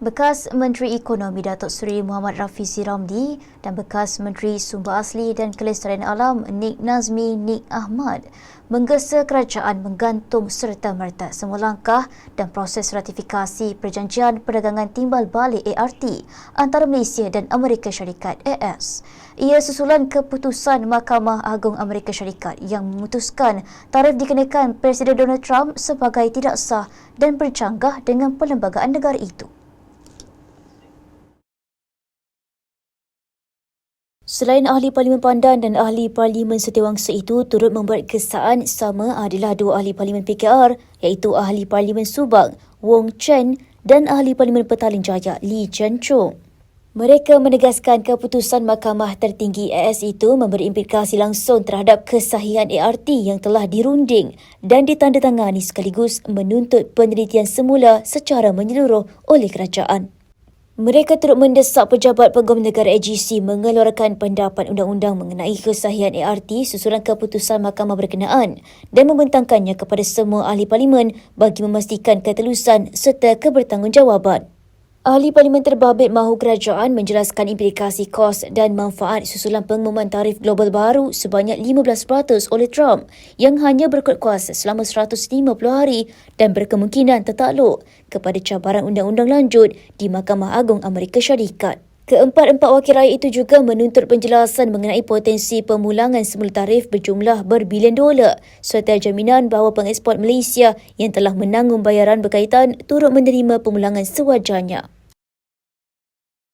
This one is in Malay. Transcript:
Bekas Menteri Ekonomi Datuk Seri Muhammad Rafizi Ramli dan bekas Menteri Sumber Asli dan Kelestarian Alam Nik Nazmi Nik Ahmad menggesa kerajaan menggantung serta-merta semua langkah dan proses ratifikasi Perjanjian Perdagangan Timbal Balik ART antara Malaysia dan Amerika Syarikat AS. Ia susulan keputusan Mahkamah Agung Amerika Syarikat yang memutuskan tarif dikenakan Presiden Donald Trump sebagai tidak sah dan bercanggah dengan perlembagaan negara itu. Selain Ahli Parlimen Pandan dan Ahli Parlimen Setiawangsa itu turut membuat kesaan sama adalah dua Ahli Parlimen PKR iaitu Ahli Parlimen Subang, Wong Chen dan Ahli Parlimen Petaling Jaya, Lee Chen Chong. Mereka menegaskan keputusan Mahkamah Tertinggi AS itu memberi implikasi langsung terhadap kesahihan ART yang telah dirunding dan ditandatangani sekaligus menuntut penelitian semula secara menyeluruh oleh kerajaan. Mereka turut mendesak Pejabat Peguam Negara AGC mengeluarkan pendapat undang-undang mengenai kesahihan ART susulan keputusan mahkamah berkenaan dan membentangkannya kepada semua ahli parlimen bagi memastikan ketelusan serta kebertanggungjawaban. Ahli Parlimen terbabit mahu kerajaan menjelaskan implikasi kos dan manfaat susulan pengumuman tarif global baru sebanyak 15% oleh Trump yang hanya berkuat kuasa selama 150 hari dan berkemungkinan tertakluk kepada cabaran undang-undang lanjut di Mahkamah Agung Amerika Syarikat. Keempat-empat wakil rakyat itu juga menuntut penjelasan mengenai potensi pemulangan semula tarif berjumlah berbilion dolar serta jaminan bahawa pengeksport Malaysia yang telah menanggung bayaran berkaitan turut menerima pemulangan sewajarnya.